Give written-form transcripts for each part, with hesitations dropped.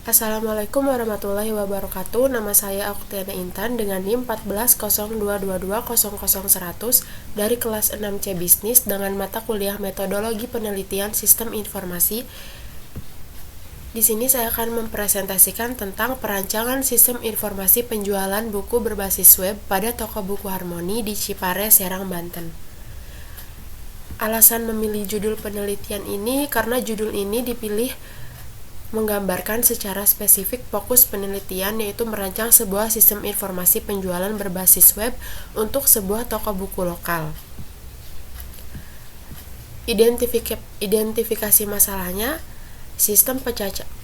Assalamualaikum warahmatullahi wabarakatuh. Nama saya Oktiana Intan dengan NIM 140222000100 dari kelas 6C Bisnis dengan mata kuliah Metodologi Penelitian Sistem Informasi. Di sini saya akan mempresentasikan tentang perancangan sistem informasi penjualan buku berbasis web pada toko buku Harmoni di Cipare, Serang, Banten. Alasan memilih judul penelitian ini karena judul ini dipilih menggambarkan secara spesifik fokus penelitian, yaitu merancang sebuah sistem informasi penjualan berbasis web untuk sebuah toko buku lokal. Identifikasi masalahnya, sistem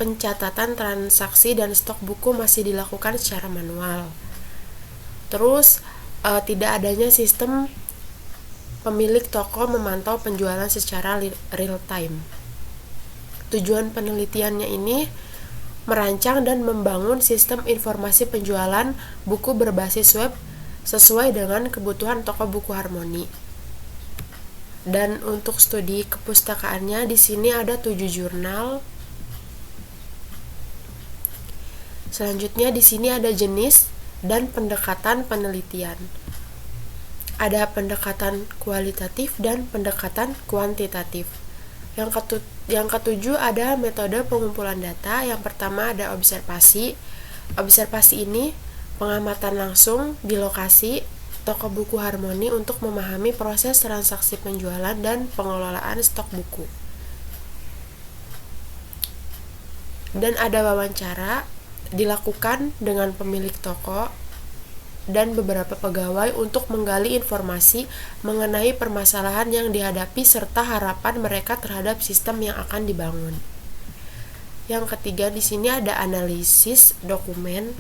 pencatatan transaksi dan stok buku masih dilakukan secara manual. Terus, tidak adanya sistem pemilik toko memantau penjualan secara real time. Tujuan penelitiannya ini merancang dan membangun sistem informasi penjualan buku berbasis web sesuai dengan kebutuhan toko buku Harmoni. Dan untuk studi kepustakaannya di sini ada 7 jurnal. Selanjutnya di sini ada jenis dan pendekatan penelitian. Ada pendekatan kualitatif dan pendekatan kuantitatif. Yang ketujuh ada metode pengumpulan data. Yang pertama ada observasi. Observasi ini pengamatan langsung di lokasi toko buku Harmoni untuk memahami proses transaksi penjualan dan pengelolaan stok buku. Dan ada wawancara dilakukan dengan pemilik toko dan beberapa pegawai untuk menggali informasi mengenai permasalahan yang dihadapi serta harapan mereka terhadap sistem yang akan dibangun. Yang ketiga di sini ada analisis dokumen.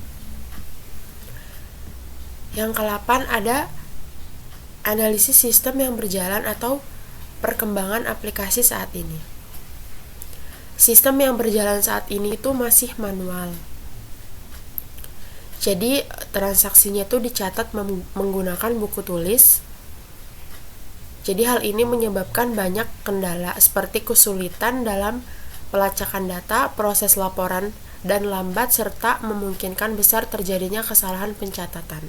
Yang ke-8 ada analisis sistem yang berjalan atau perkembangan aplikasi saat ini. Sistem yang berjalan saat ini itu masih manual. Jadi transaksinya itu dicatat menggunakan buku tulis. Jadi hal ini menyebabkan banyak kendala seperti kesulitan dalam pelacakan data, proses laporan dan lambat serta memungkinkan besar terjadinya kesalahan pencatatan.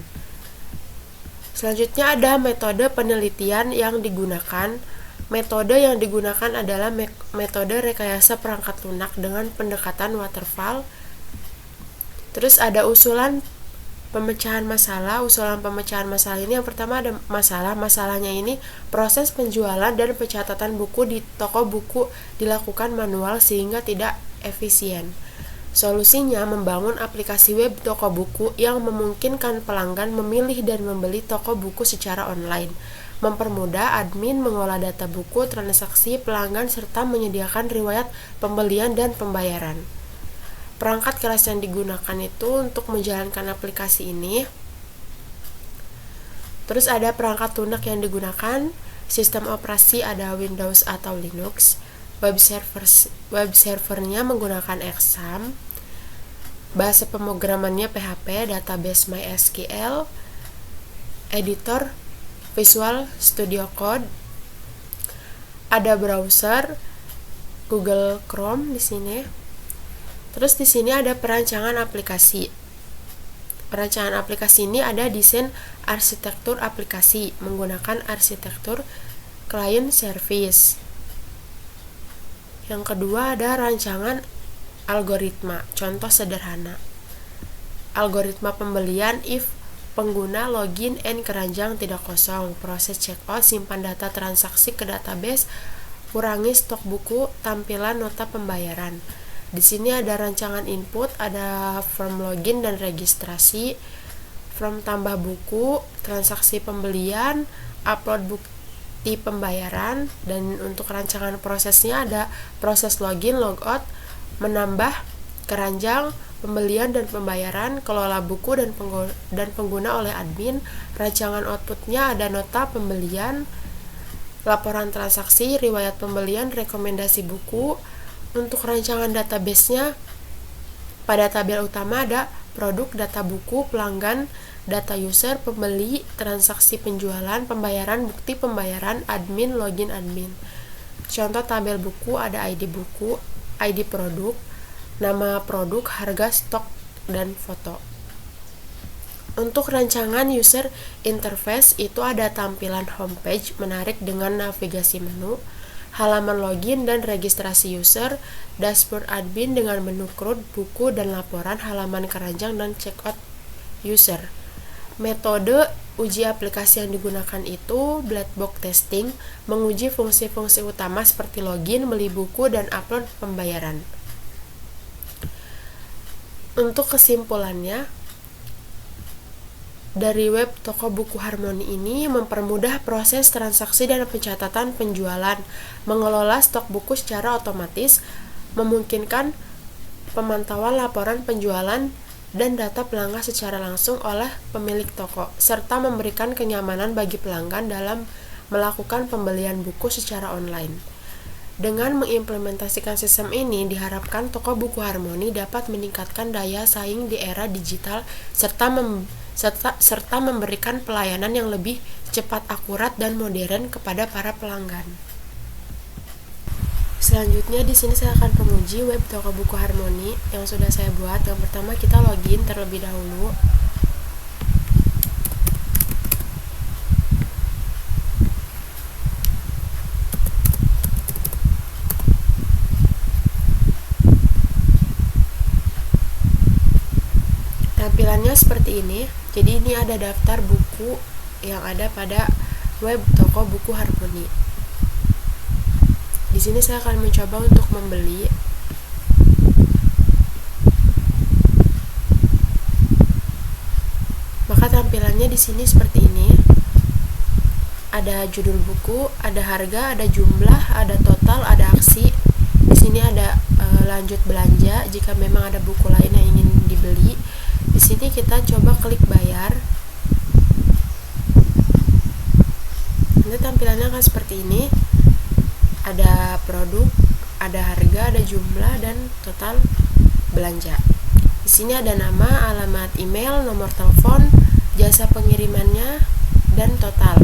Selanjutnya ada metode penelitian yang digunakan. Metode yang digunakan adalah metode rekayasa perangkat lunak dengan pendekatan waterfall. Terus ada usulan pemecahan masalah. Usulan pemecahan masalah ini yang pertama ada masalahnya ini proses penjualan dan pencatatan buku di toko buku dilakukan manual sehingga tidak efisien. Solusinya membangun aplikasi web toko buku yang memungkinkan pelanggan memilih dan membeli toko buku secara online, mempermudah admin mengolah data buku, transaksi pelanggan serta menyediakan riwayat pembelian dan pembayaran. Perangkat keras yang digunakan itu untuk menjalankan aplikasi ini. Terus ada perangkat lunak yang digunakan, sistem operasi ada Windows atau Linux. Web servernya menggunakan Exam. Bahasa pemrogramannya PHP, database MySQL. Editor Visual Studio Code. Ada browser Google Chrome di sini. Terus di sini ada perancangan aplikasi. Perancangan aplikasi ini ada desain arsitektur aplikasi menggunakan arsitektur client service. Yang kedua ada rancangan algoritma. Contoh sederhana. Algoritma pembelian if pengguna login and keranjang tidak kosong. Proses checkout, simpan data transaksi ke database, kurangi stok buku, tampilan nota pembayaran. Di sini ada rancangan input, ada form login dan registrasi, form tambah buku, transaksi pembelian, upload bukti pembayaran, dan untuk rancangan prosesnya ada proses login, logout, menambah keranjang, pembelian dan pembayaran, kelola buku dan pengguna oleh admin. Rancangan outputnya ada nota pembelian, laporan transaksi, riwayat pembelian, rekomendasi buku. Untuk rancangan database-nya, pada tabel utama ada produk, data buku, pelanggan, data user, pembeli, transaksi penjualan, pembayaran, bukti pembayaran, admin, login admin. Contoh tabel buku ada ID buku, ID produk, nama produk, harga, stok, dan foto. Untuk rancangan user interface itu ada tampilan homepage menarik dengan navigasi menu, halaman login dan registrasi user, dashboard admin dengan menu CRUD, buku dan laporan, halaman keranjang, dan checkout user. Metode uji aplikasi yang digunakan itu black box testing, menguji fungsi-fungsi utama seperti login, beli buku, dan upload pembayaran. Untuk kesimpulannya, dari web toko buku Harmoni ini mempermudah proses transaksi dan pencatatan penjualan, mengelola stok buku secara otomatis, memungkinkan pemantauan laporan penjualan dan data pelanggan secara langsung oleh pemilik toko, serta memberikan kenyamanan bagi pelanggan dalam melakukan pembelian buku secara online. Dengan mengimplementasikan sistem ini, diharapkan toko buku Harmoni dapat meningkatkan daya saing di era digital serta memberikan pelayanan yang lebih cepat, akurat, dan modern kepada para pelanggan. Selanjutnya di sini saya akan menguji web toko buku Harmoni yang sudah saya buat. Yang pertama kita login terlebih dahulu. Tampilannya seperti ini. Jadi ini ada daftar buku yang ada pada web toko buku Harmoni. Di sini saya akan mencoba untuk membeli. Maka tampilannya di sini seperti ini. Ada judul buku, ada harga, ada jumlah, ada total, ada aksi. Di sini ada lanjut belanja jika memang ada buku lain yang ingin dibeli. Di sini kita coba klik bayar. Nanti tampilannya akan seperti ini. Ada produk, ada harga, ada jumlah, dan total belanja. Di sini ada nama, alamat email, nomor telepon, jasa pengirimannya, dan total.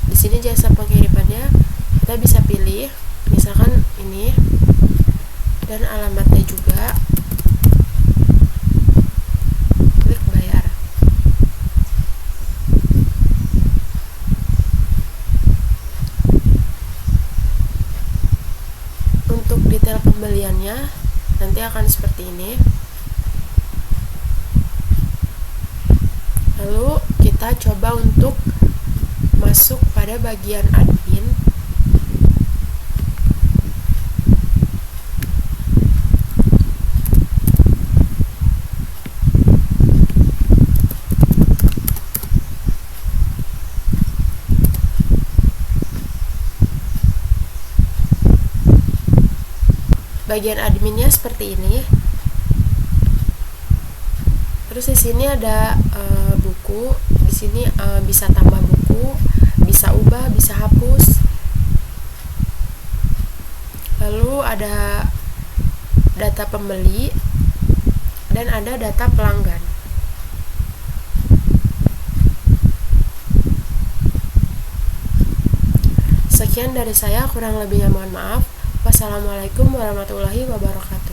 Di sini jasa pengirimannya kita bisa pilih, misalkan ini, dan alamatnya juga. Klik bayar. Untuk detail pembeliannya nanti akan seperti ini. Lalu kita coba untuk masuk pada bagian admin. Bagian adminnya seperti ini. Terus di sini ada buku. Di sini bisa tambah buku, bisa ubah, bisa hapus. Lalu ada data pembeli dan ada data pelanggan. Sekian dari saya, kurang lebihnya mohon maaf. Wassalamualaikum warahmatullahi wabarakatuh.